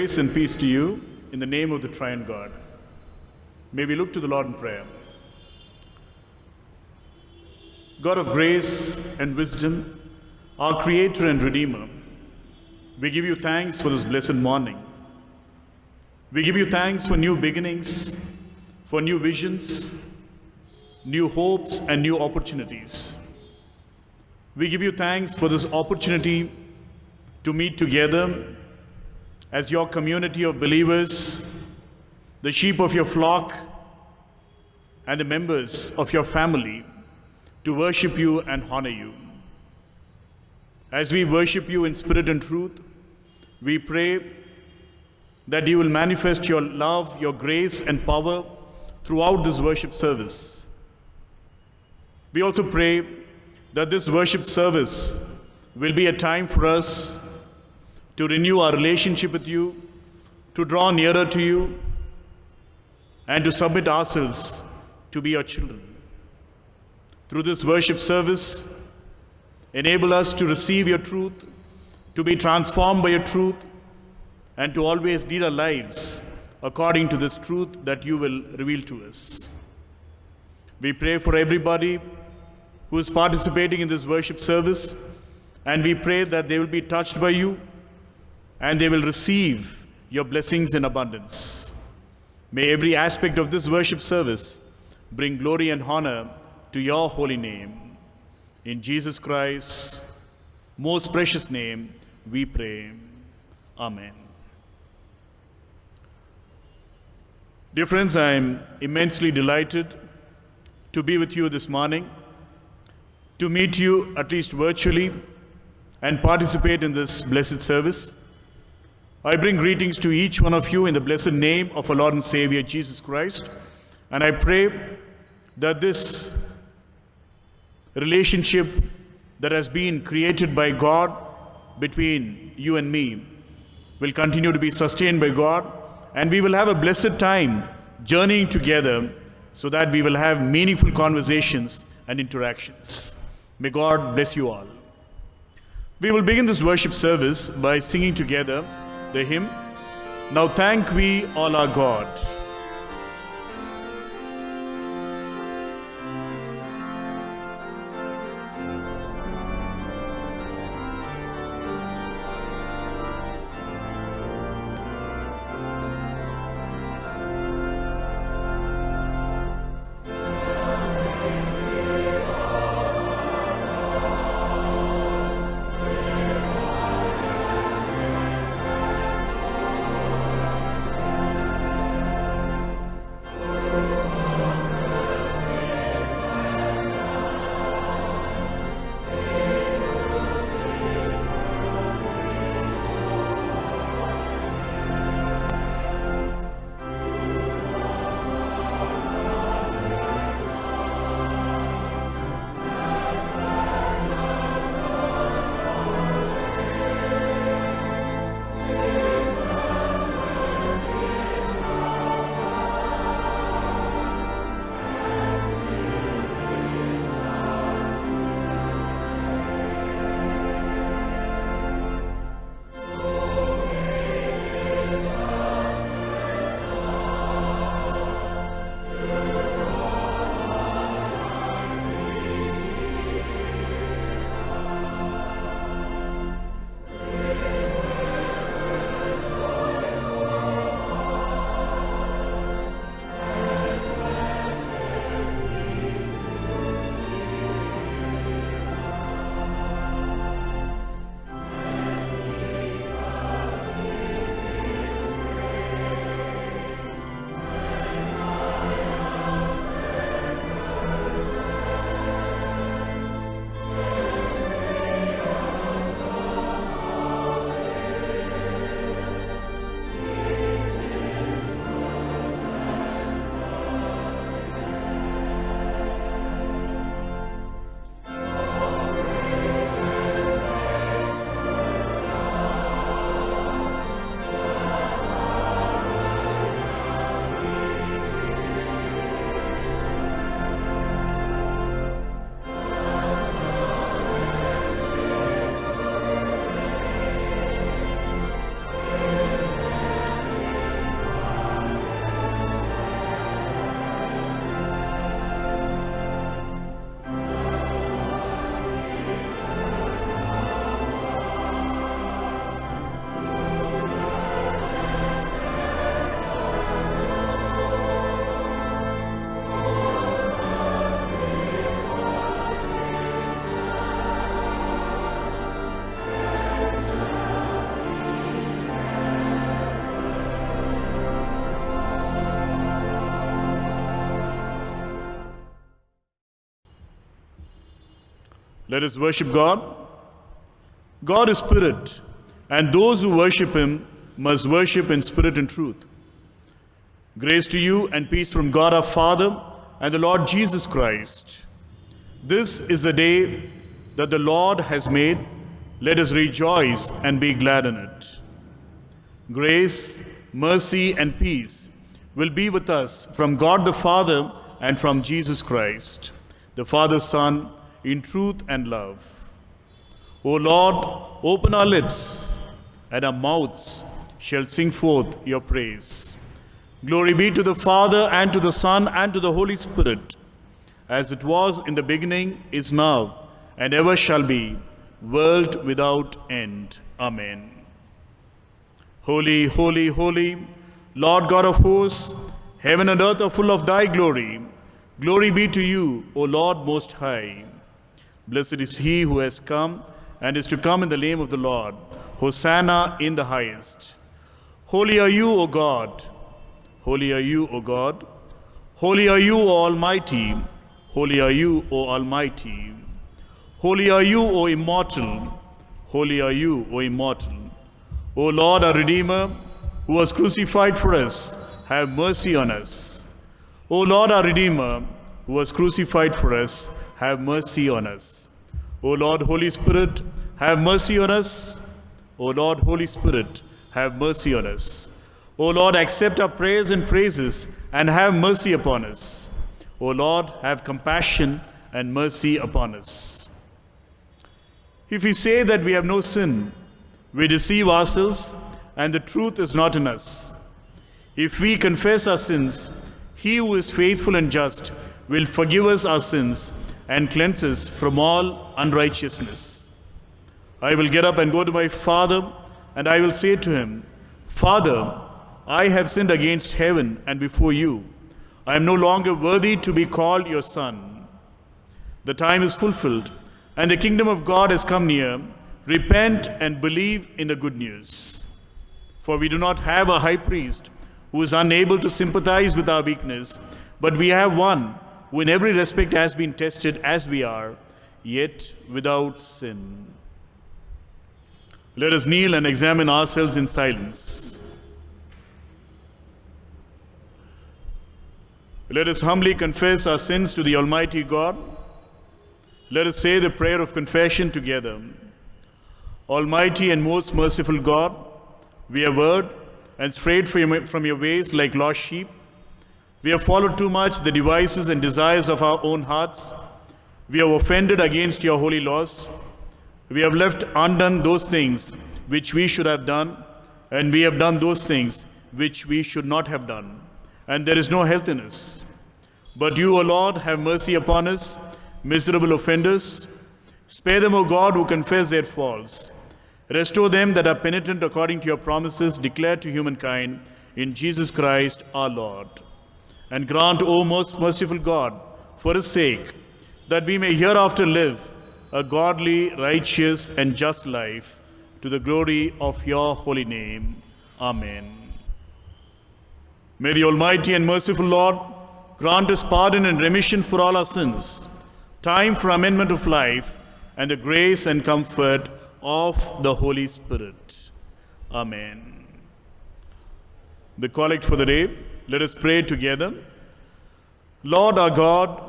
Grace and peace to you in the name of the Triune God. May we look to the Lord in prayer. God of grace and wisdom, our Creator and Redeemer, we give you thanks for this blessed morning. We give you thanks for new beginnings, for new visions, new hopes, and new opportunities. We give you thanks for this opportunity to meet together as your community of believers, the sheep of your flock, and the members of your family, to worship you and honor you. As we worship you in spirit and truth, we pray that you will manifest your love, your grace, and power throughout this worship service. We also pray that this worship service will be a time for us to renew our relationship with you, to draw nearer to you, and to submit ourselves to be your children. Through this worship service, enable us to receive your truth, to be transformed by your truth, and to always lead our lives according to this truth that you will reveal to us. We pray for everybody who is participating in this worship service, and we pray that they will be touched by you and they will receive your blessings in abundance. May every aspect of this worship service bring glory and honor to your holy name. In Jesus Christ's most precious name, we pray. Amen. Dear friends, I am immensely delighted to be with you this morning, to meet you at least virtually and participate in this blessed service. I bring greetings to each one of you in the blessed name of our Lord and Savior Jesus Christ, and I pray that this relationship that has been created by God between you and me will continue to be sustained by God, and we will have a blessed time journeying together so that we will have meaningful conversations and interactions. May God bless you all. We will begin this worship service by singing together the hymn, "Now Thank We All Our God." Let us worship God. God is spirit, and those who worship him must worship in spirit and truth. Grace to you and peace from God our Father and the Lord Jesus Christ. This is the day that the Lord has made. Let us rejoice and be glad in it. Grace, mercy, and peace will be with us from God the Father and from Jesus Christ, the Father's Son, in truth and love. O Lord, open our lips, and our mouths shall sing forth your praise. Glory be to the Father, and to the Son, and to the Holy Spirit, as it was in the beginning, is now, and ever shall be, world without end. Amen. Holy, holy, holy, Lord God of hosts, heaven and earth are full of thy glory. Glory be to you, O Lord Most High. Blessed is he who has come and is to come in the name of the Lord. Hosanna in the highest. Holy are you, O God. Holy are you, O God. Holy are you, O Almighty. Holy are you, O Almighty. Holy are you, O immortal. Holy are you, O immortal. O Lord, our Redeemer, who was crucified for us, have mercy on us. O Lord, our Redeemer, who was crucified for us, have mercy on us. O Lord, Holy Spirit, have mercy on us. O Lord, Holy Spirit, have mercy on us. O Lord, accept our prayers and praises and have mercy upon us. O Lord, have compassion and mercy upon us. If we say that we have no sin, we deceive ourselves and the truth is not in us. If we confess our sins, he who is faithful and just will forgive us our sins and cleanse us from all unrighteousness. I will get up and go to my father, and I will say to him, Father, I have sinned against heaven and before you. I am no longer worthy to be called your son. The time is fulfilled, and the kingdom of God has come near. Repent and believe in the good news. For we do not have a high priest who is unable to sympathize with our weakness, but we have one who in every respect has been tested as we are, yet without sin. Let us kneel and examine ourselves in silence. Let us humbly confess our sins to the Almighty God. Let us say the prayer of confession together. Almighty and most merciful God, we have erred and strayed from your ways like lost sheep. We have followed too much the devices and desires of our own hearts. We have offended against your holy laws. We have left undone those things which we should have done, and we have done those things which we should not have done. And there is no health in us. But you, O Lord, have mercy upon us, miserable offenders. Spare them, O God, who confess their faults. Restore them that are penitent according to your promises declared to humankind in Jesus Christ our Lord. And grant, O most merciful God, for his sake, that we may hereafter live a godly, righteous, and just life to the glory of your holy name. Amen. May the Almighty and merciful Lord grant us pardon and remission for all our sins, time for amendment of life, and the grace and comfort of the Holy Spirit. Amen. The collect for the day. Let us pray together. Lord our God,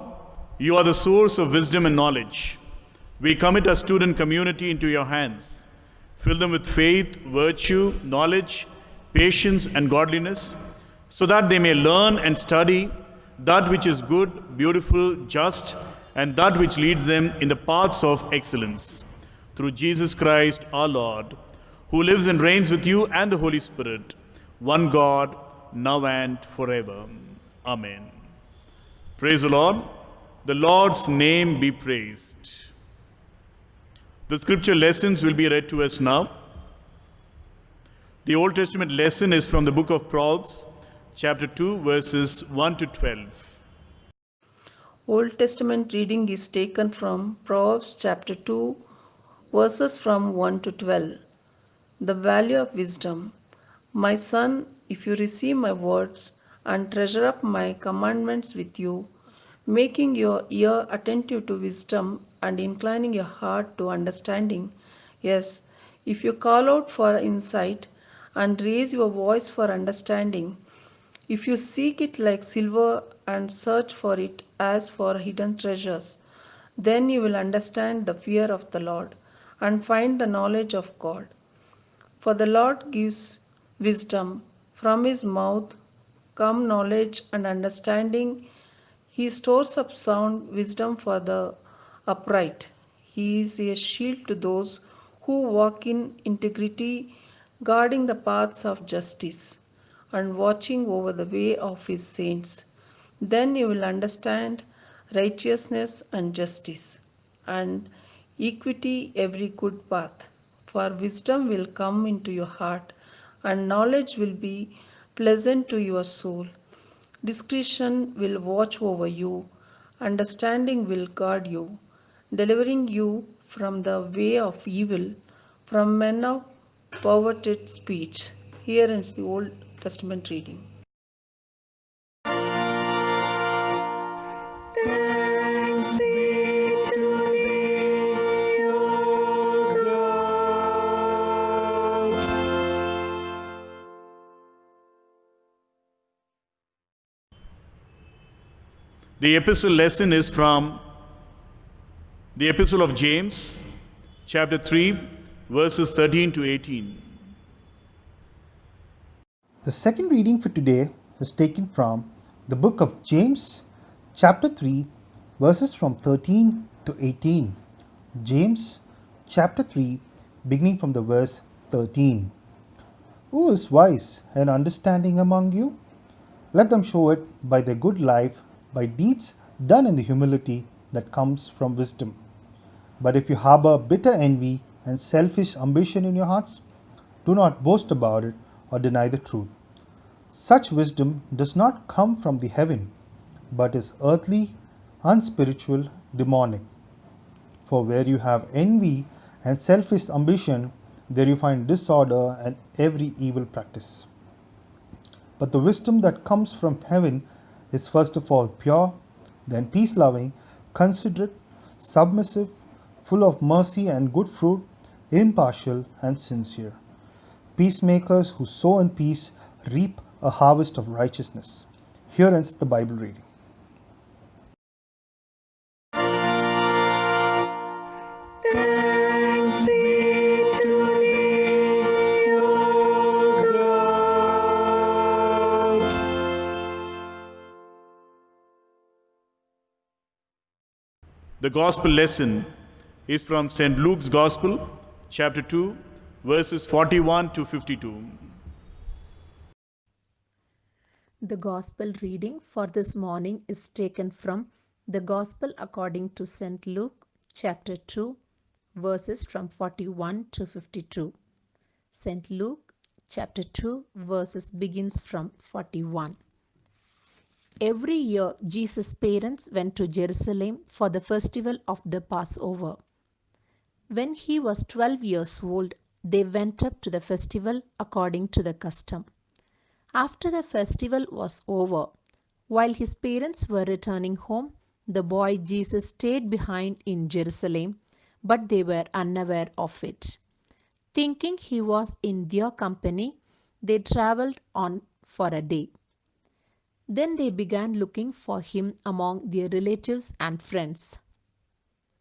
you are the source of wisdom and knowledge. We commit our student community into your hands. Fill them with faith, virtue, knowledge, patience, and godliness, so that they may learn and study that which is good, beautiful, just, and that which leads them in the paths of excellence. Through Jesus Christ our Lord, who lives and reigns with you and the Holy Spirit, one God, now and forever. Amen. Praise the Lord. The Lord's name be praised. The scripture lessons will be read to us now. The Old Testament lesson is from the book of Proverbs, chapter 2, verses 1 to 12. Old Testament reading is taken from Proverbs chapter 2, verses from 1 to 12. The value of wisdom. My son, if you receive my words and treasure up my commandments with you, making your ear attentive to wisdom and inclining your heart to understanding. Yes, if you call out for insight and raise your voice for understanding, if you seek it like silver and search for it as for hidden treasures, then you will understand the fear of the Lord and find the knowledge of God. For the Lord gives wisdom, from his mouth come knowledge and understanding. He stores up sound wisdom for the upright. He is a shield to those who walk in integrity, guarding the paths of justice and watching over the way of his saints. Then you will understand righteousness and justice and equity, every good path. For wisdom will come into your heart, and knowledge will be pleasant to your soul. Discretion will watch over you, understanding will guard you, delivering you from the way of evil, from men of perverted speech. Here ends the Old Testament reading. Thanks be to thee, O God. The epistle lesson is from the Epistle of James, chapter 3, verses 13 to 18. The second reading for today is taken from the book of James, chapter 3, verses from 13 to 18. James, chapter 3, beginning from the verse 13. Who is wise and understanding among you? Let them show it by their good life, by deeds done in the humility that comes from wisdom. But if you harbor bitter envy and selfish ambition in your hearts, do not boast about it or deny the truth. Such wisdom does not come from the heaven, but is earthly, unspiritual, demonic. For where you have envy and selfish ambition, there you find disorder and every evil practice. But the wisdom that comes from heaven is first of all pure, then peace loving, considerate, submissive, full of mercy and good fruit, impartial and sincere. Peacemakers who sow in peace reap a harvest of righteousness. Here ends the Bible reading. Thanks be to thee, O God. The gospel lesson is from St. Luke's Gospel, chapter 2, verses 41 to 52. The Gospel reading for this morning is taken from the Gospel according to St. Luke, chapter 2, verses from 41 to 52. St. Luke, chapter 2, verses begins from 41. Every year, Jesus' parents went to Jerusalem for the festival of the Passover. When he was 12 years old, they went up to the festival according to the custom. After the festival was over, while his parents were returning home, the boy Jesus stayed behind in Jerusalem, but they were unaware of it. Thinking he was in their company, they traveled on for a day. Then they began looking for him among their relatives and friends.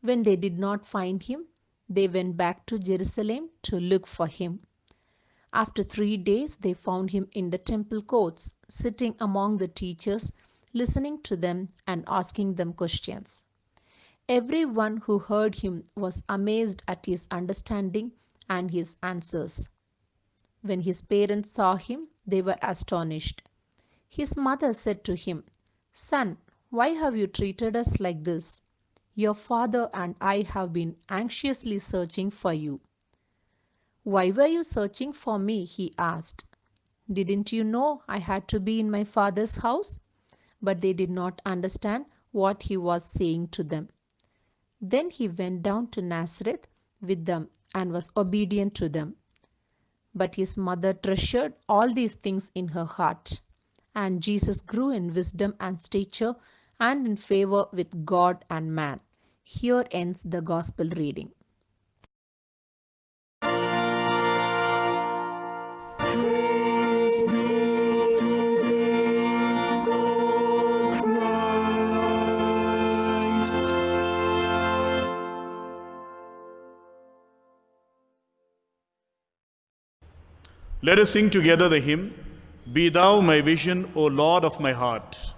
When they did not find him, they went back to Jerusalem to look for him. After 3 days, they found him in the temple courts, sitting among the teachers, listening to them and asking them questions. Everyone who heard him was amazed at his understanding and his answers. When his parents saw him, they were astonished. His mother said to him, "Son, why have you treated us like this? Your father and I have been anxiously searching for you." "Why were you searching for me?" he asked. "Didn't you know I had to be in my father's house?" But they did not understand what he was saying to them. Then he went down to Nazareth with them and was obedient to them. But his mother treasured all these things in her heart. And Jesus grew in wisdom and stature and in favor with God and man. Here ends the Gospel reading. Praise be to thee, O Christ. Let us sing together the hymn, Be Thou my vision, O Lord of my heart.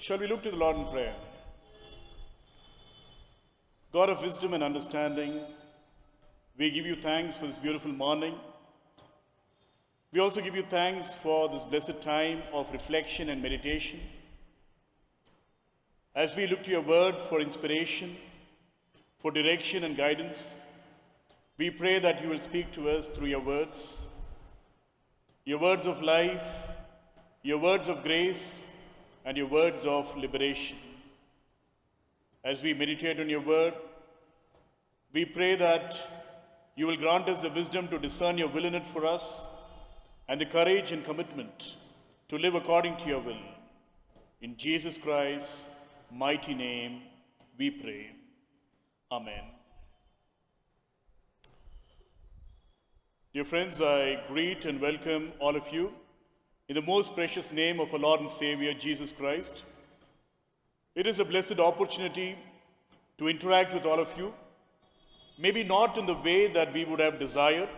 Shall we look to the Lord in prayer? God of wisdom and understanding, we give you thanks for this beautiful morning. We also give you thanks for this blessed time of reflection and meditation. As we look to your word for inspiration, for direction and guidance, we pray that you will speak to us through your words of life, your words of grace, and your words of liberation. As we meditate on your word, we pray that you will grant us the wisdom to discern your will in it for us and the courage and commitment to live according to your will. In Jesus Christ's mighty name we pray. Amen. Dear friends, I greet and welcome all of you in the most precious name of our Lord and Savior, Jesus Christ. It is a blessed opportunity to interact with all of you. Maybe not in the way that we would have desired,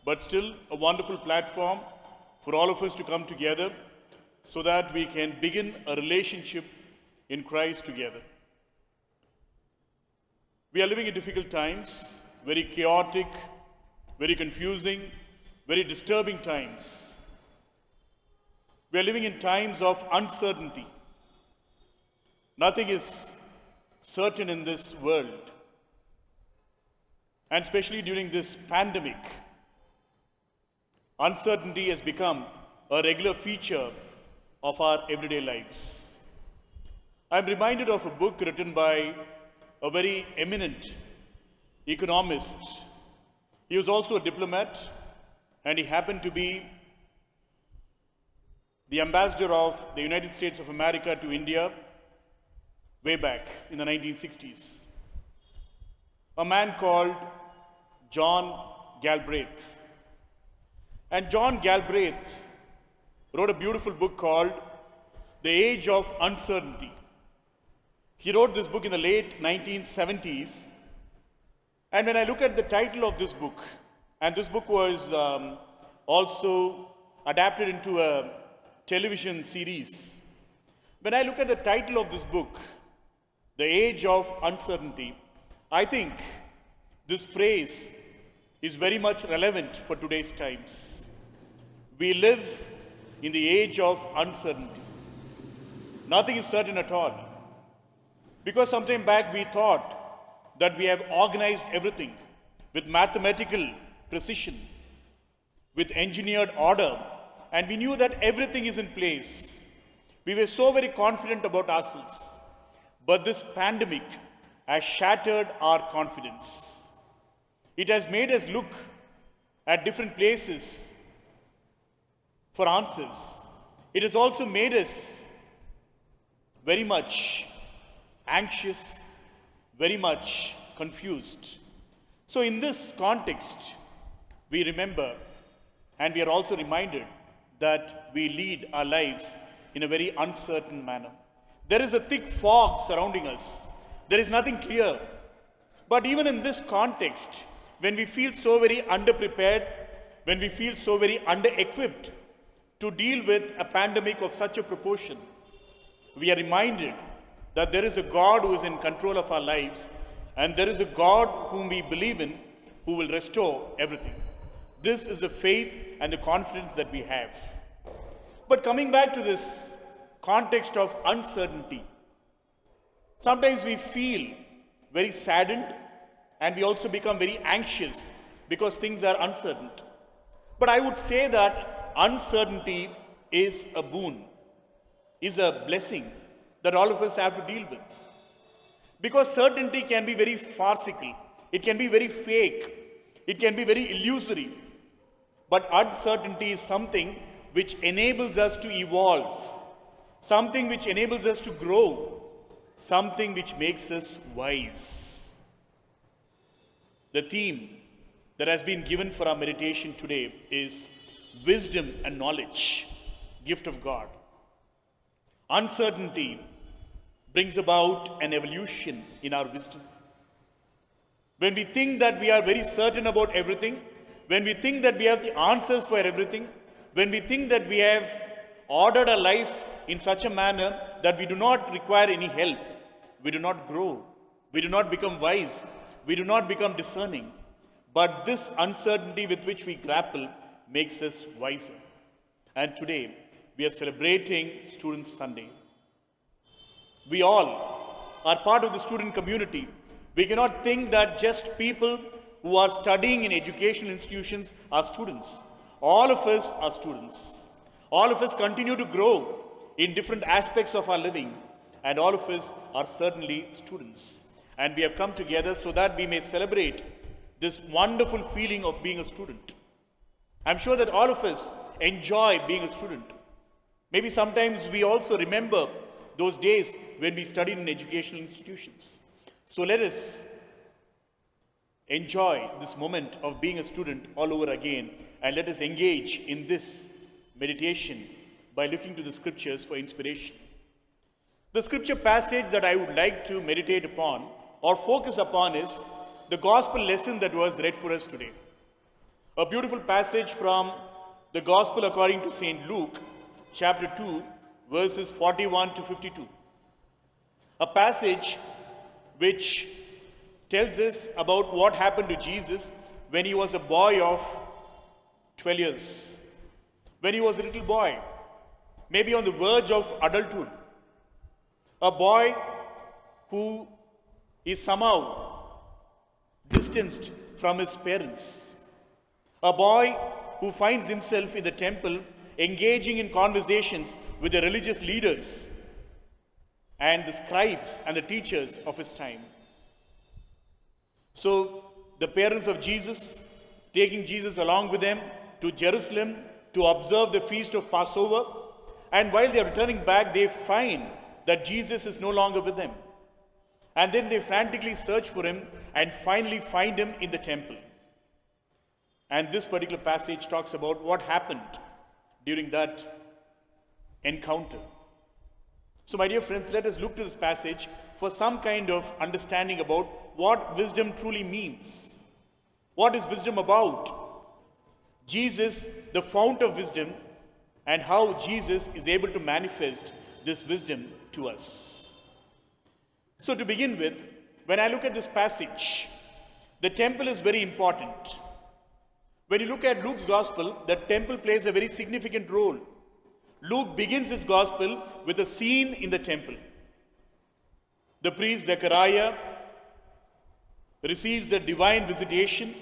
but still a wonderful platform for all of us to come together so that we can begin a relationship in Christ together. We are living in difficult times, very chaotic, very confusing, very disturbing times. We are living in times of uncertainty. Nothing is certain in this world. And especially during this pandemic, uncertainty has become a regular feature of our everyday lives. I'm reminded of a book written by a very eminent economist. He was also a diplomat, and he happened to be the ambassador of the United States of America to India way back in the 1960s. A man called John Galbraith. And John Galbraith wrote a beautiful book called The Age of Uncertainty. He wrote this book in the late 1970s. And when I look at the title of this book, and this book was also adapted into a television series. When I look at the title of this book, The Age of Uncertainty, I think this phrase is very much relevant for today's times. We live in the age of uncertainty. Nothing is certain at all. Because sometime back we thought that we have organized everything with mathematical precision, with engineered order, and we knew that everything is in place. We were so very confident about ourselves. But this pandemic has shattered our confidence. It has made us look at different places for answers. It has also made us very much anxious, very much confused. So in this context, we remember and we are also reminded that we lead our lives in a very uncertain manner. There is a thick fog surrounding us. There is nothing clear. But even in this context, when we feel so very underprepared, when we feel so very under-equipped to deal with a pandemic of such a proportion, we are reminded that there is a God who is in control of our lives, and there is a God whom we believe in who will restore everything. This is the faith and the confidence that we have. But coming back to this context of uncertainty, sometimes we feel very saddened and we also become very anxious because things are uncertain. But I would say that uncertainty is a boon, is a blessing that all of us have to deal with. Because certainty can be very farcical, it can be very fake, it can be very illusory. But uncertainty is something which enables us to evolve, something which enables us to grow, something which makes us wise. The theme that has been given for our meditation today is wisdom and knowledge, gift of God. Uncertainty brings about an evolution in our wisdom. When we think that we are very certain about everything, when we think that we have the answers for everything, when we think that we have ordered our life in such a manner that we do not require any help, we do not grow, we do not become wise, we do not become discerning. But this uncertainty with which we grapple makes us wiser. And today, we are celebrating Student Sunday. We all are part of the student community. We cannot think that just people who are studying in educational institutions are students. All of us are students. All of us continue to grow in different aspects of our living, and all of us are certainly students. And we have come together so that we may celebrate this wonderful feeling of being a student. I'm sure that all of us enjoy being a student. Maybe sometimes we also remember those days when we studied in educational institutions. So let us enjoy this moment of being a student all over again, and let us engage in this meditation by looking to the scriptures for inspiration. The scripture passage that I would like to meditate upon or focus upon is the gospel lesson that was read for us today. A beautiful passage from the gospel according to St. Luke, chapter 2, verses 41 to 52. A passage which tells us about what happened to Jesus when he was a boy of 12 years. When he was a little boy, maybe on the verge of adulthood. A boy who is somehow distanced from his parents. A boy who finds himself in the temple engaging in conversations with the religious leaders and the scribes and the teachers of his time. So, the parents of Jesus, taking Jesus along with them to Jerusalem to observe the feast of Passover, and while they are returning back, they find that Jesus is no longer with them. And then they frantically search for him and finally find him in the temple. And this particular passage talks about what happened during that encounter. So, my dear friends, let us look to this passage for some kind of understanding about what wisdom truly means. What is wisdom about? Jesus, the fount of wisdom, and how Jesus is able to manifest this wisdom to us. So, to begin with, when I look at this passage, the temple is very important. When you look at Luke's gospel, the temple plays a very significant role. Luke begins his gospel with a scene in the temple. The priest Zechariah receives a divine visitation,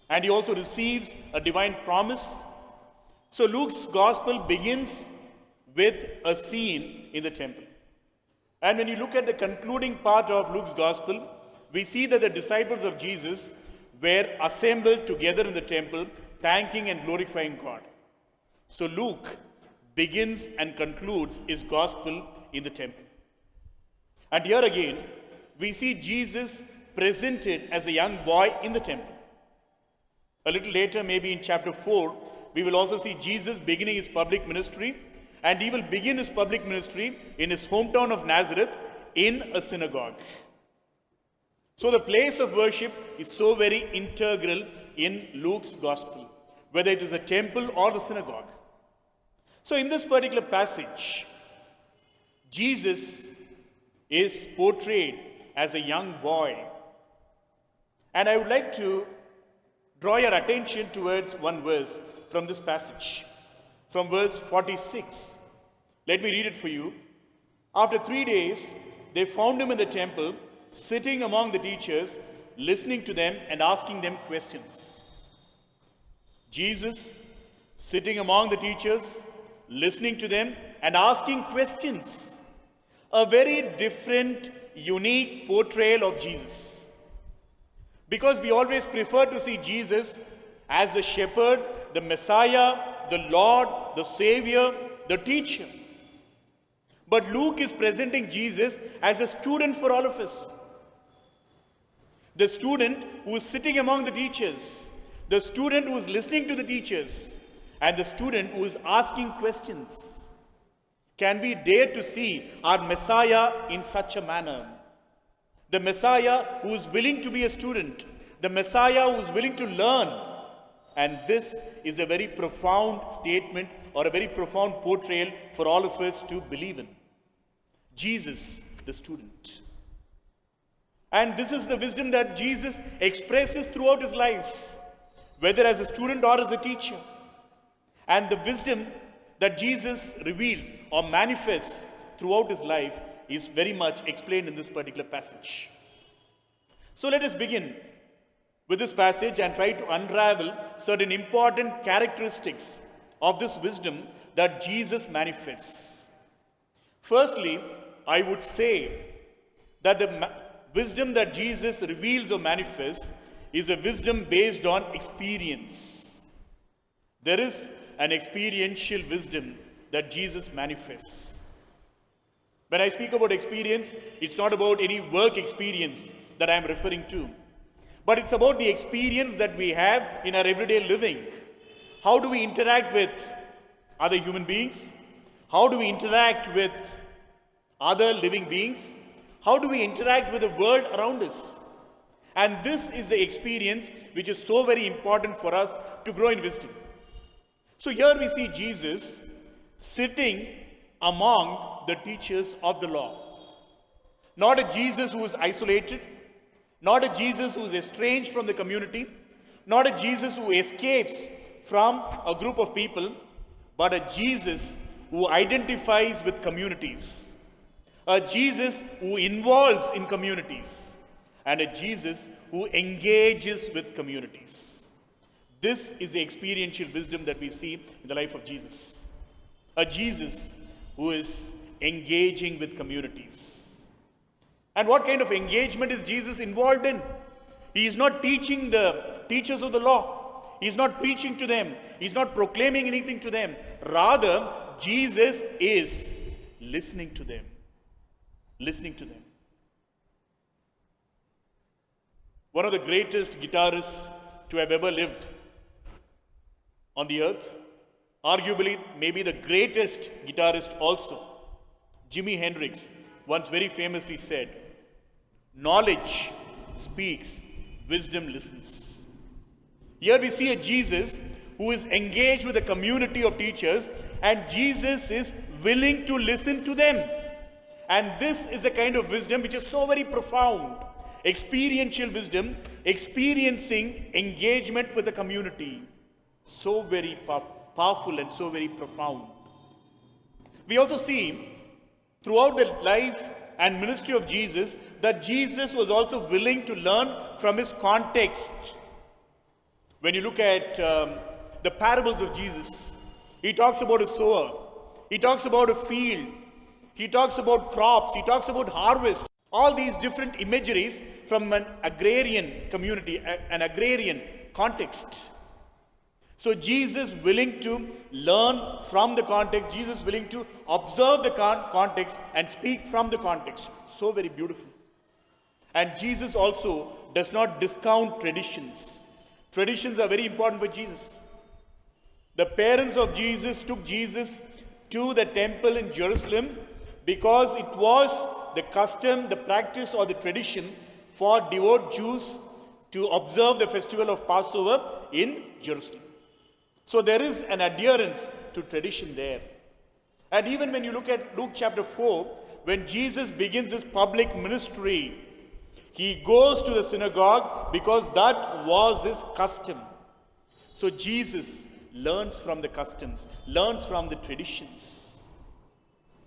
and he also receives a divine promise. So Luke's gospel begins with a scene in the temple. And when you look at the concluding part of Luke's gospel, we see that the disciples of Jesus were assembled together in the temple, thanking and glorifying God. So Luke begins and concludes his gospel in the temple. And here again, we see Jesus presented as a young boy in the temple. A little later, maybe in chapter 4, we will also see Jesus beginning his public ministry, and he will begin his public ministry in his hometown of Nazareth in a synagogue. So the place of worship is so very integral in Luke's gospel, whether it is a temple or the synagogue. So in this particular passage, Jesus is portrayed as a young boy. And I would like to draw your attention towards one verse from this passage, from verse 46. Let me read it for you. After 3 days, they found him in the temple, sitting among the teachers, listening to them and asking them questions. Jesus, sitting among the teachers, listening to them and asking questions. A very different, unique portrayal of Jesus. Because we always prefer to see Jesus as the shepherd, the Messiah, the Lord, the Savior, the teacher. But Luke is presenting Jesus as a student for all of us. The student who is sitting among the teachers, the student who is listening to the teachers, and the student who is asking questions. Can we dare to see our Messiah in such a manner? The Messiah who is willing to be a student, the Messiah who is willing to learn. And this is a very profound statement or a very profound portrayal for all of us to believe in. Jesus, the student. And this is the wisdom that Jesus expresses throughout his life, whether as a student or as a teacher. And the wisdom that Jesus reveals or manifests throughout his life is very much explained in this particular passage. So let us begin with this passage and try to unravel certain important characteristics of this wisdom that Jesus manifests. Firstly, I would say that the wisdom that Jesus reveals or manifests is a wisdom based on experience. There is an experiential wisdom that Jesus manifests. When I speak about experience, it's not about any work experience that I'm referring to, but it's about the experience that we have in our everyday living. How do we interact with other human beings? How do we interact with other living beings? How do we interact with the world around us? And this is the experience which is so very important for us to grow in wisdom. So here we see Jesus sitting among the teachers of the law. Not a Jesus who is isolated, not a Jesus who is estranged from the community, not a Jesus who escapes from a group of people, but a Jesus who identifies with communities, a Jesus who involves in communities, and a Jesus who engages with communities. This is the experiential wisdom that we see in the life of Jesus. A Jesus who is engaging with communities. And what kind of engagement is Jesus involved in? He is not teaching the teachers of the law. He is not preaching to them. He is not proclaiming anything to them. Rather, Jesus is listening to them. Listening to them. One of the greatest guitarists to have ever lived on the earth, arguably maybe the greatest guitarist also, Jimi Hendrix, once very famously said, "Knowledge speaks, wisdom listens." Here we see a Jesus who is engaged with a community of teachers, and Jesus is willing to listen to them. And this is the kind of wisdom which is so very profound. Experiential wisdom, experiencing engagement with the community. So very powerful and so very profound. We also see throughout the life and ministry of Jesus that Jesus was also willing to learn from his context. When you look at the parables of Jesus, he talks about a sower, he talks about a field, he talks about crops, he talks about harvest. All these different imageries from an agrarian community, an agrarian context. So Jesus willing to learn from the context, Jesus willing to observe the context and speak from the context. So very beautiful. And Jesus also does not discount traditions. Traditions are very important for Jesus. The parents of Jesus took Jesus to the temple in Jerusalem because it was the custom, the practice, or the tradition for devout Jews to observe the festival of Passover in Jerusalem. So there is an adherence to tradition there. And even when you look at Luke chapter 4, when Jesus begins his public ministry, he goes to the synagogue because that was his custom. So Jesus learns from the customs, learns from the traditions.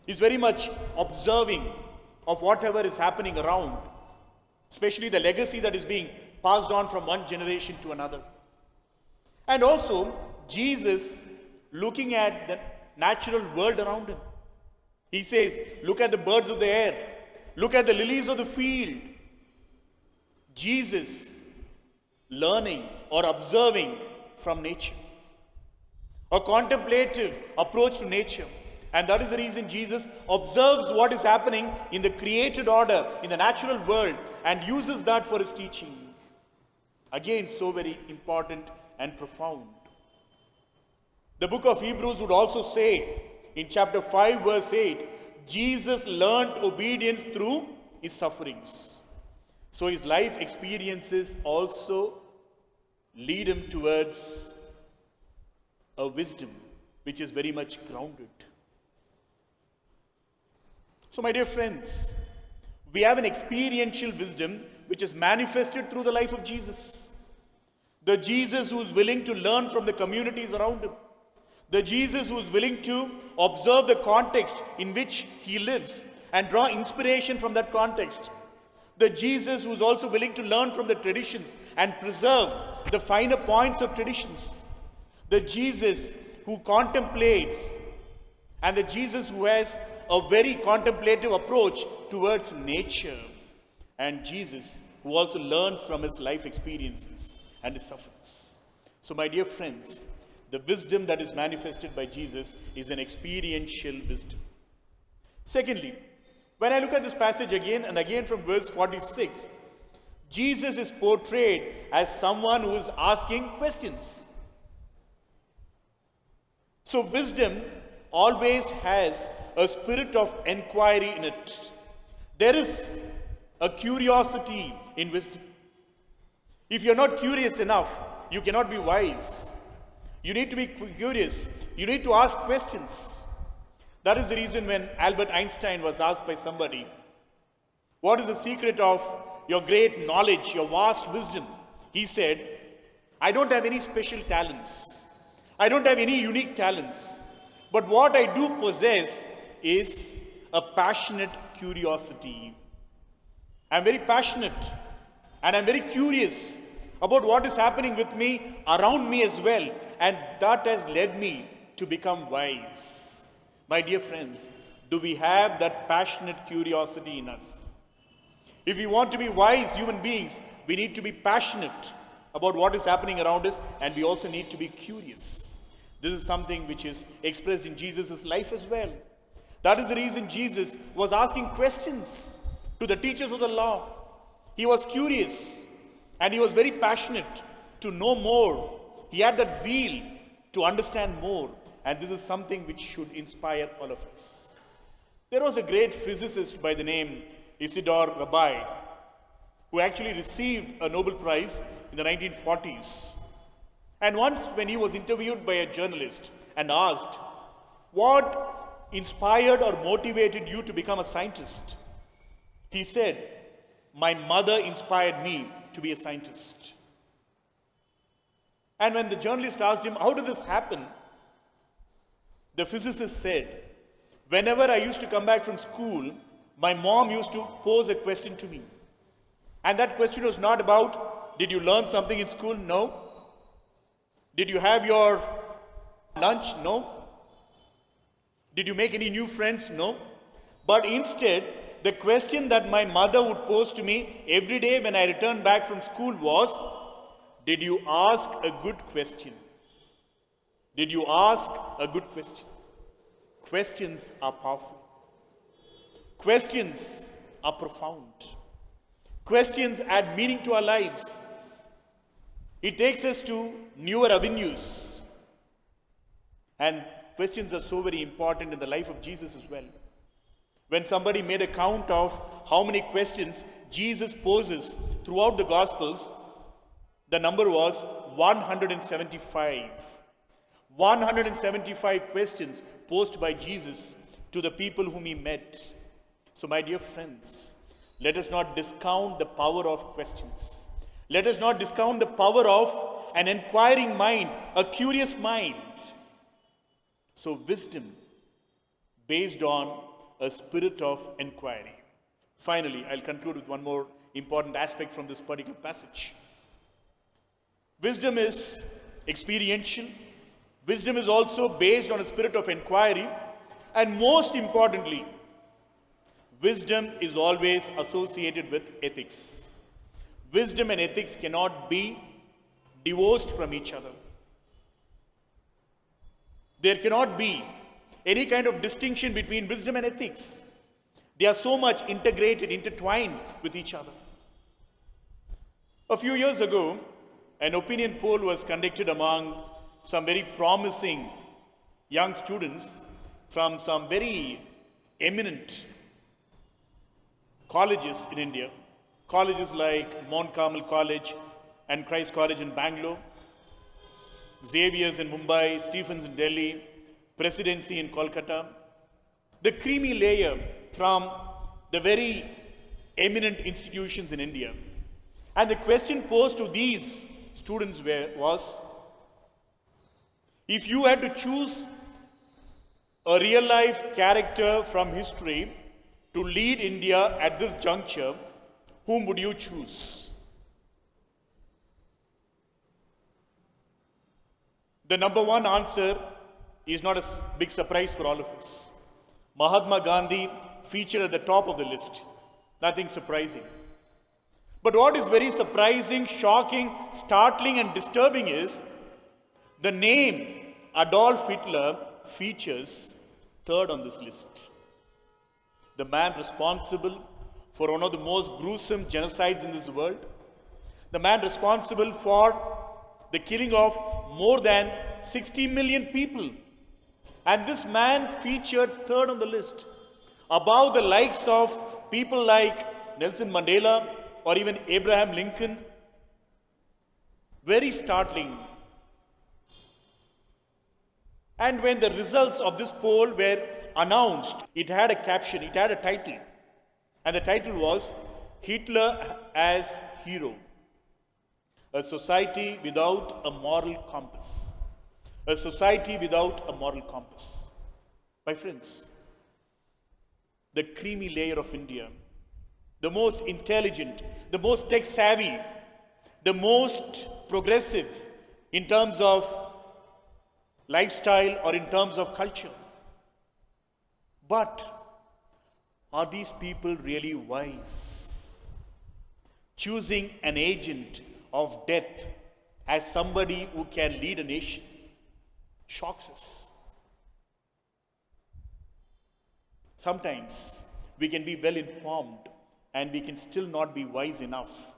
He's very much observing of whatever is happening around, especially the legacy that is being passed on from one generation to another. And also, Jesus looking at the natural world around him. He says, look at the birds of the air, look at the lilies of the field. Jesus learning or observing from nature. A contemplative approach to nature. And that is the reason Jesus observes what is happening in the created order, in the natural world, and uses that for his teaching. Again, so very important and profound. The book of Hebrews would also say, in chapter 5, verse 8, Jesus learned obedience through his sufferings. So his life experiences also lead him towards a wisdom which is very much grounded. So my dear friends, we have an experiential wisdom which is manifested through the life of Jesus. The Jesus who is willing to learn from the communities around him. The Jesus who is willing to observe the context in which he lives and draw inspiration from that context. The Jesus who is also willing to learn from the traditions and preserve the finer points of traditions. The Jesus who contemplates, and the Jesus who has a very contemplative approach towards nature. And Jesus who also learns from his life experiences and his sufferings. So my dear friends, the wisdom that is manifested by Jesus is an experiential wisdom. Secondly, when I look at this passage again and again from verse 46, Jesus is portrayed as someone who is asking questions. So wisdom always has a spirit of inquiry in it. There is a curiosity in wisdom. If you're not curious enough, you cannot be wise. You need to be curious. You need to ask questions. That is the reason when Albert Einstein was asked by somebody, what is the secret of your great knowledge, your vast wisdom? He said, I don't have any special talents. I don't have any unique talents. But what I do possess is a passionate curiosity. I'm very passionate and I'm very curious about what is happening with me, around me as well. And that has led me to become wise. My dear friends, do we have that passionate curiosity in us? If we want to be wise human beings, we need to be passionate about what is happening around us, and we also need to be curious. This is something which is expressed in Jesus' life as well. That is the reason Jesus was asking questions to the teachers of the law. He was curious and he was very passionate to know more. He had that zeal to understand more, and this is something which should inspire all of us. There was a great physicist by the name Isidore Rabi, who actually received a Nobel Prize in the 1940s. And once when he was interviewed by a journalist and asked, what inspired or motivated you to become a scientist? He said, my mother inspired me to be a scientist. And when the journalist asked him, how did this happen? The physicist said, whenever I used to come back from school, my mom used to pose a question to me. And that question was not about, did you learn something in school? No. Did you have your lunch? No. Did you make any new friends? No. But instead, the question that my mother would pose to me every day when I returned back from school was, did you ask a good question? Did you ask a good question? Questions are powerful. Questions are profound. Questions add meaning to our lives. It takes us to newer avenues. And questions are so very important in the life of Jesus as well. When somebody made a count of how many questions Jesus poses throughout the Gospels, the number was 175. 175 questions posed by Jesus to the people whom he met. So, my dear friends, let us not discount the power of questions. Let us not discount the power of an inquiring mind, a curious mind. So, wisdom based on a spirit of inquiry. Finally, I'll conclude with one more important aspect from this particular passage. Wisdom is experiential. Wisdom is also based on a spirit of inquiry. And most importantly, wisdom is always associated with ethics. Wisdom and ethics cannot be divorced from each other. There cannot be any kind of distinction between wisdom and ethics. They are so much integrated, intertwined with each other. A few years ago, an opinion poll was conducted among some very promising young students from some very eminent colleges in India. Colleges like Mount Carmel College and Christ College in Bangalore, Xavier's in Mumbai, Stephens in Delhi, Presidency in Kolkata. The creamy layer from the very eminent institutions in India. And the question posed to these students was, if you had to choose a real life character from history to lead India at this juncture, whom would you choose? The number one answer is not a big surprise for all of us. Mahatma Gandhi featured at the top of the list. Nothing surprising. But what is very surprising, shocking, startling, and disturbing is the name Adolf Hitler features third on this list. The man responsible for one of the most gruesome genocides in this world. The man responsible for the killing of more than 60 million people. And this man featured third on the list, above the likes of people like Nelson Mandela or even Abraham Lincoln. Very startling. And when the results of this poll were announced, it had a caption, it had a title. And the title was Hitler as Hero. A society without a moral compass. A society without a moral compass. My friends, the creamy layer of India, the most intelligent, the most tech savvy, the most progressive in terms of lifestyle or in terms of culture. But are these people really wise? Choosing an agent of death as somebody who can lead a nation shocks us. Sometimes we can be well informed and we can still not be wise enough.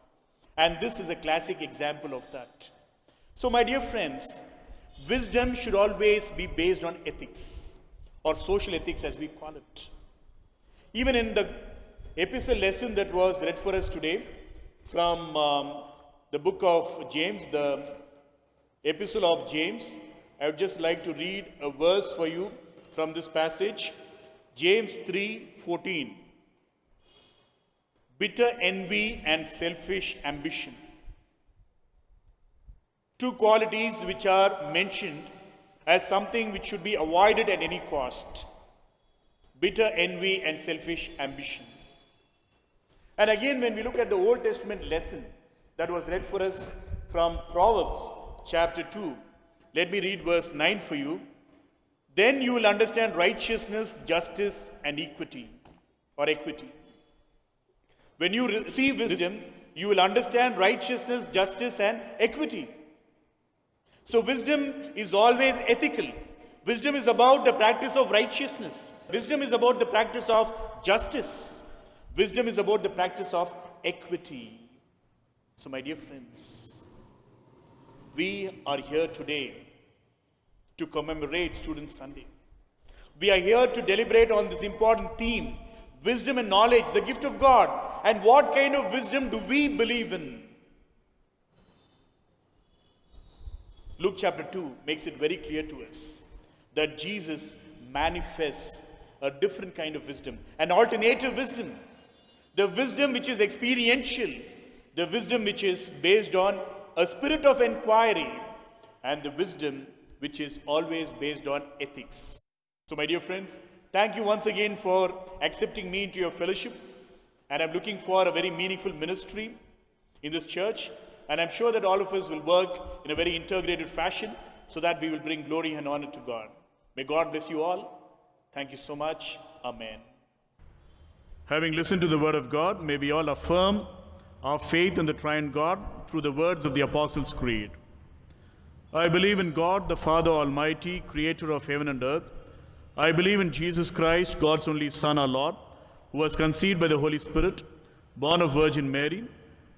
And this is a classic example of that. So, my dear friends, wisdom should always be based on ethics, or social ethics as we call it. Even in the epistle lesson that was read for us today from the book of James, the epistle of James, I would just like to read a verse for you from this passage. James 3:14. Bitter envy and selfish ambition. Two qualities which are mentioned as something which should be avoided at any cost. Bitter envy and selfish ambition. And again, when we look at the Old Testament lesson that was read for us from Proverbs chapter 2, let me read verse 9 for you. Then you will understand righteousness, justice, and equity, or equity. When you receive wisdom, you will understand righteousness, justice, and equity. So wisdom is always ethical. Wisdom is about the practice of righteousness. Wisdom is about the practice of justice. Wisdom is about the practice of equity. So, my dear friends, we are here today to commemorate Student Sunday. We are here to deliberate on this important theme, wisdom and knowledge, the gift of God. And what kind of wisdom do we believe in? Luke chapter 2 makes it very clear to us that Jesus manifests a different kind of wisdom, an alternative wisdom. The wisdom which is experiential, the wisdom which is based on a spirit of inquiry, and the wisdom which is always based on ethics. So, my dear friends, thank you once again for accepting me into your fellowship. And I'm looking for a very meaningful ministry in this church. And I'm sure that all of us will work in a very integrated fashion so that we will bring glory and honor to God. May God bless you all. Thank you so much. Amen. Having listened to the word of God, may we all affirm our faith in the triune God through the words of the Apostles' Creed. I believe in God, the Father Almighty, creator of heaven and earth. I believe in Jesus Christ, God's only Son, our Lord, who was conceived by the Holy Spirit, born of Virgin Mary,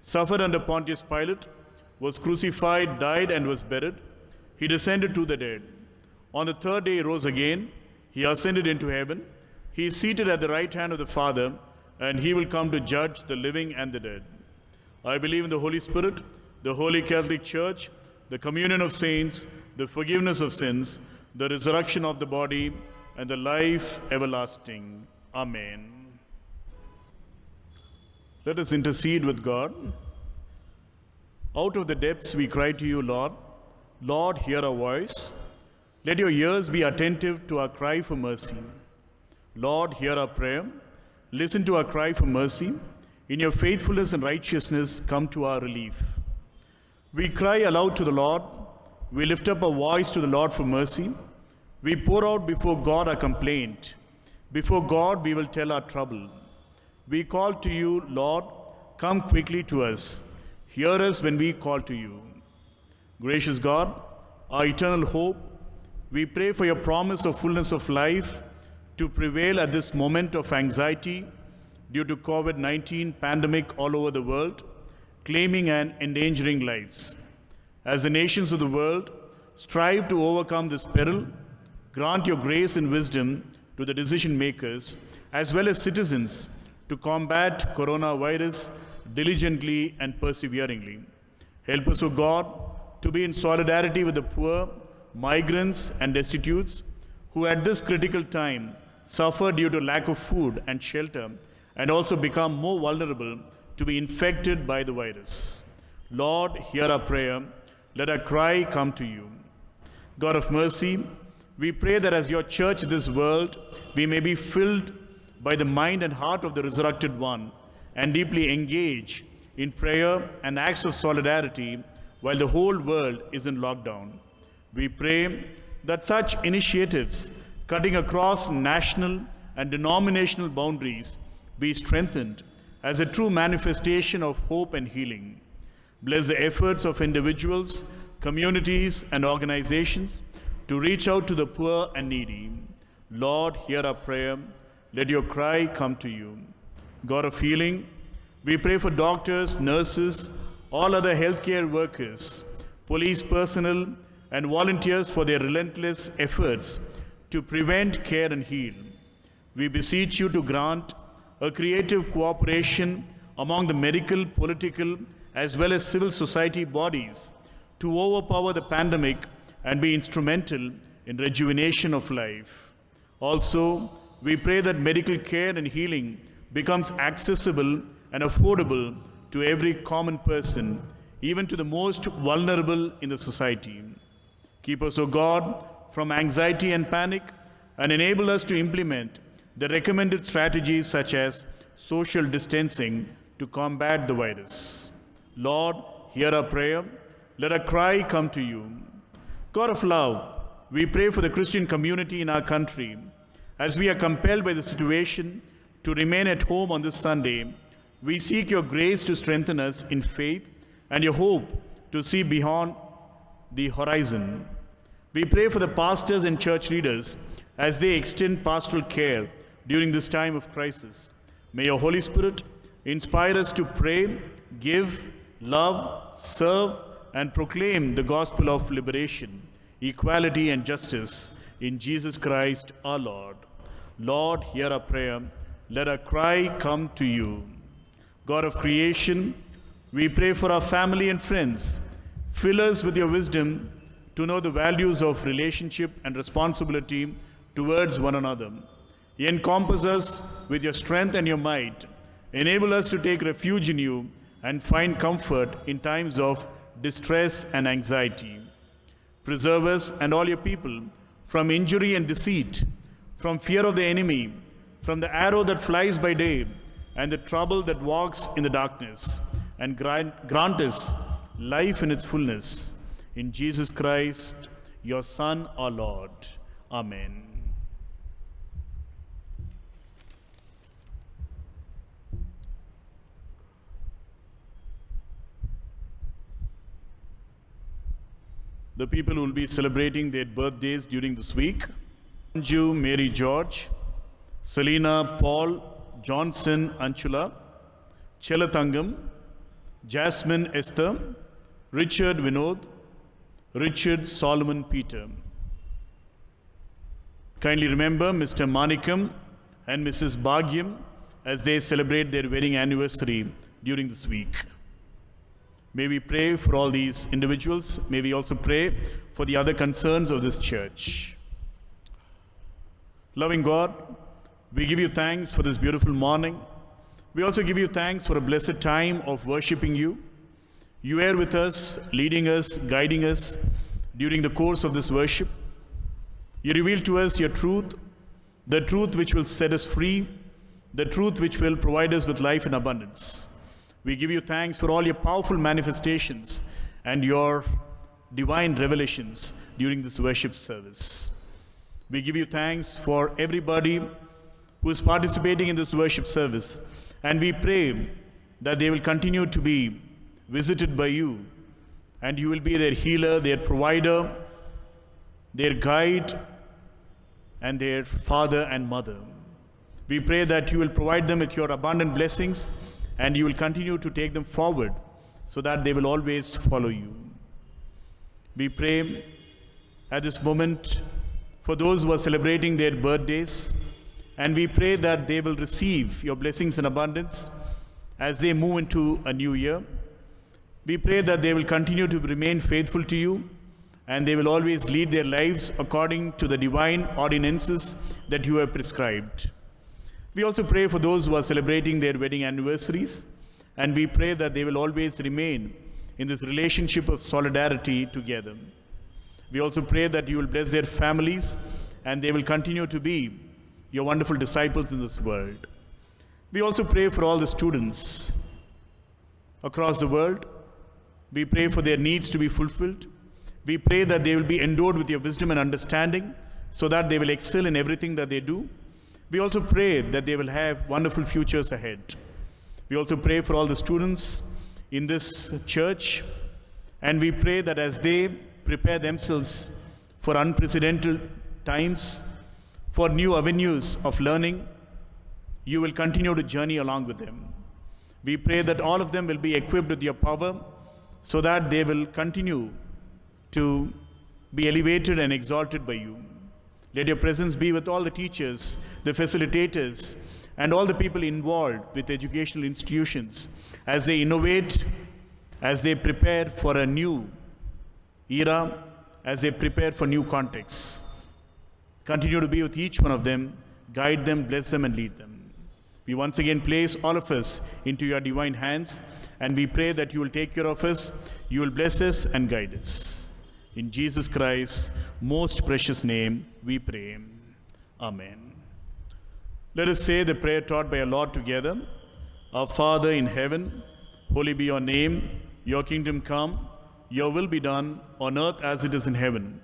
suffered under Pontius Pilate, was crucified, died, and was buried. He descended to the dead. On the third day he rose again. He ascended into heaven. He is seated at the right hand of the Father, and he will come to judge the living and the dead. I believe in the Holy Spirit, the Holy Catholic Church, the communion of saints, the forgiveness of sins, the resurrection of the body, and the life everlasting. Amen. Let us intercede with God. Out of the depths we cry to you, Lord. Lord, hear our voice. Let your ears be attentive to our cry for mercy. Lord, hear our prayer. Listen to our cry for mercy. In your faithfulness and righteousness, come to our relief. We cry aloud to the Lord. We lift up our voice to the Lord for mercy. We pour out before God our complaint. Before God we will tell our trouble. We call to you, Lord, come quickly to us. Hear us when we call to you. Gracious God, our eternal hope, we pray for your promise of fullness of life to prevail at this moment of anxiety due to COVID-19 pandemic all over the world, claiming and endangering lives. As the nations of the world strive to overcome this peril, grant your grace and wisdom to the decision makers as well as citizens to combat coronavirus diligently and perseveringly. Help us, O God, to be in solidarity with the poor, migrants, and destitutes who at this critical time suffer due to lack of food and shelter and also become more vulnerable to be infected by the virus. Lord, hear our prayer. Let our cry come to you. God of mercy, we pray that as your church in this world, we may be filled by the mind and heart of the resurrected one and deeply engage in prayer and acts of solidarity while the whole world is in lockdown. We pray that such initiatives cutting across national and denominational boundaries be strengthened as a true manifestation of hope and healing. Bless the efforts of individuals, communities, and organizations to reach out to the poor and needy. Lord, hear our prayer. Let your cry come to you. God of healing, we pray for doctors, nurses, all other healthcare workers, police personnel, and volunteers for their relentless efforts to prevent, care, and heal. We beseech you to grant a creative cooperation among the medical, political, as well as civil society bodies to overpower the pandemic and be instrumental in rejuvenation of life. Also, we pray that medical care and healing becomes accessible and affordable to every common person, even to the most vulnerable in the society. Keep us, O God, from anxiety and panic, and enable us to implement the recommended strategies such as social distancing to combat the virus. Lord, hear our prayer. Let our cry come to you. God of love, we pray for the Christian community in our country. As we are compelled by the situation to remain at home on this Sunday, we seek your grace to strengthen us in faith and your hope to see beyond the horizon. We pray for the pastors and church leaders as they extend pastoral care during this time of crisis. May your Holy Spirit inspire us to pray, give, love, serve, and proclaim the gospel of liberation, equality, and justice in Jesus Christ our Lord. Lord, hear our prayer. Let our cry come to you. God of creation, we pray for our family and friends. Fill us with your wisdom to know the values of relationship and responsibility towards one another. Encompass us with your strength and your might. Enable us to take refuge in you and find comfort in times of distress and anxiety. Preserve us and all your people from injury and deceit, from fear of the enemy, from the arrow that flies by day, and the trouble that walks in the darkness, and grant us life in its fullness. In Jesus Christ, your Son, our Lord. Amen. The people who will be celebrating their birthdays during this week: Anju Mary George, Selina Paul Johnson Anchula, Chelathangam, Jasmine Esther, Richard Vinod, Richard Solomon Peter. Kindly remember Mr. Manikam and Mrs. Bhagyam as they celebrate their wedding anniversary during this week. May we pray for all these individuals. May we also pray for the other concerns of this church. Loving God, we give you thanks for this beautiful morning. We also give you thanks for a blessed time of worshiping you. You are with us, leading us, guiding us during the course of this worship. You reveal to us your truth, the truth which will set us free, the truth which will provide us with life in abundance. We give you thanks for all your powerful manifestations and your divine revelations during this worship service. We give you thanks for everybody who is participating in this worship service, and we pray that they will continue to be visited by you, and you will be their healer, their provider, their guide, and their father and mother. We pray that you will provide them with your abundant blessings, and you will continue to take them forward so that they will always follow you. We pray at this moment for those who are celebrating their birthdays, and we pray that they will receive your blessings in abundance as they move into a new year. We pray that they will continue to remain faithful to you, and they will always lead their lives according to the divine ordinances that you have prescribed. We also pray for those who are celebrating their wedding anniversaries, and we pray that they will always remain in this relationship of solidarity together. We also pray that you will bless their families, and they will continue to be your wonderful disciples in this world. We also pray for all the students across the world. We pray for their needs to be fulfilled. We pray that they will be endowed with your wisdom and understanding so that they will excel in everything that they do. We also pray that they will have wonderful futures ahead. We also pray for all the students in this church, and we pray that as they prepare themselves for unprecedented times, for new avenues of learning, you will continue to journey along with them. We pray that all of them will be equipped with your power so that they will continue to be elevated and exalted by you. Let your presence be with all the teachers, the facilitators, and all the people involved with educational institutions as they innovate, as they prepare for a new era, as they prepare for new contexts. Continue to be with each one of them, guide them, bless them, and lead them. We once again place all of us into your divine hands, and we pray that you will take care of us, you will bless us and guide us. In Jesus Christ's most precious name we pray. Amen. Let us say the prayer taught by our Lord together. Our Father in heaven, holy be your name. Your kingdom come. Your will be done on earth as it is in heaven.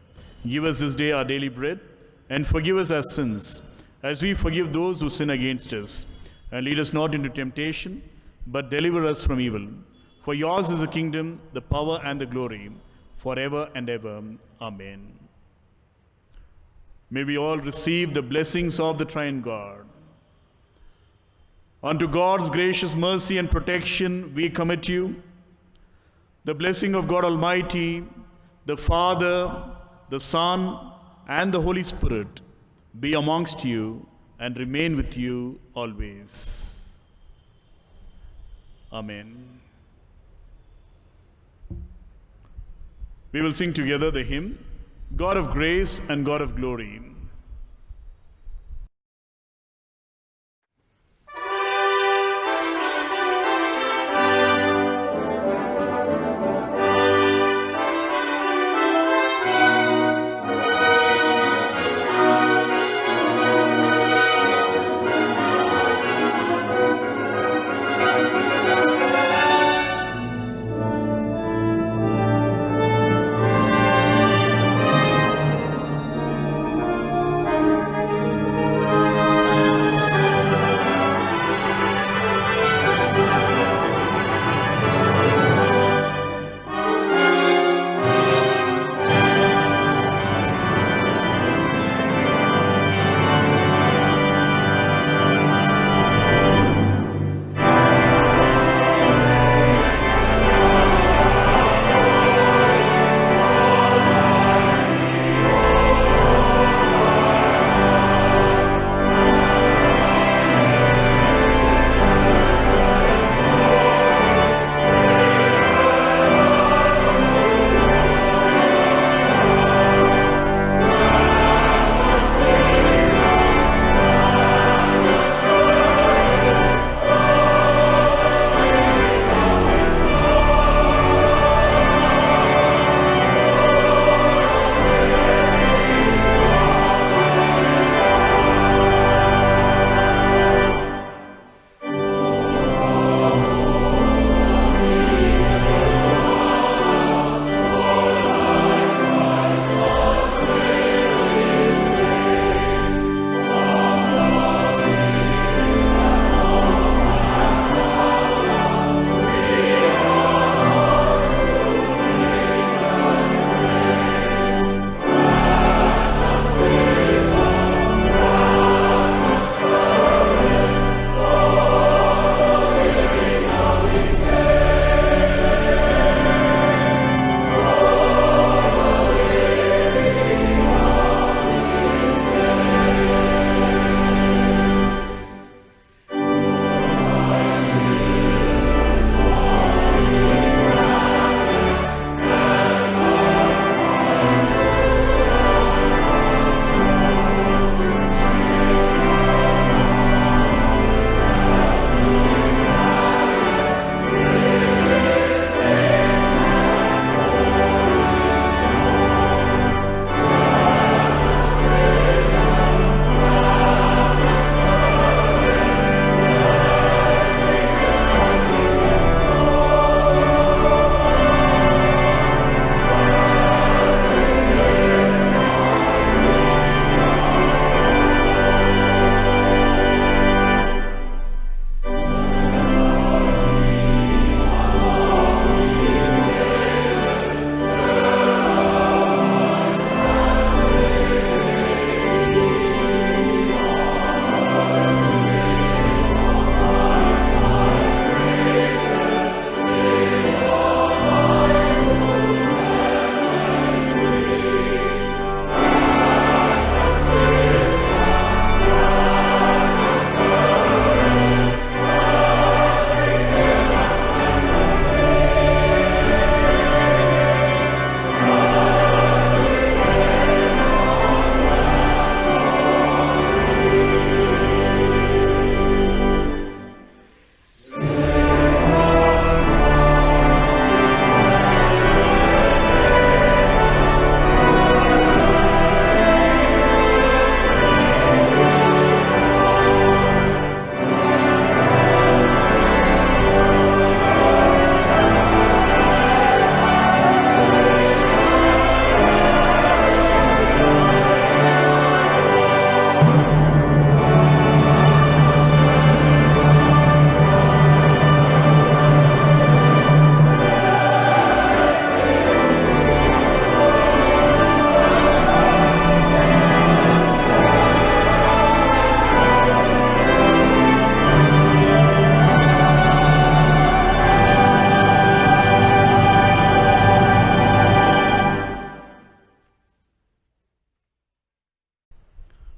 Give us this day our daily bread, and forgive us our sins, as we forgive those who sin against us. And lead us not into temptation, but deliver us from evil. For yours is the kingdom, the power, and the glory, forever and ever. Amen. May we all receive the blessings of the Triune God. Unto God's gracious mercy and protection we commit you. The blessing of God Almighty, the Father, the Son, and the Holy Spirit be amongst you and remain with you always. Amen. We will sing together the hymn, God of Grace and God of Glory.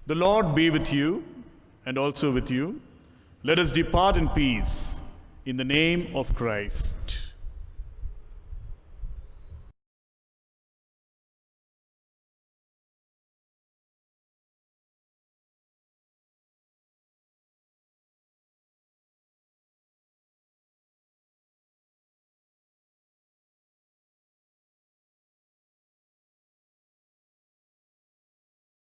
The Lord be with you and also with you. Let us depart in peace in the name of Christ.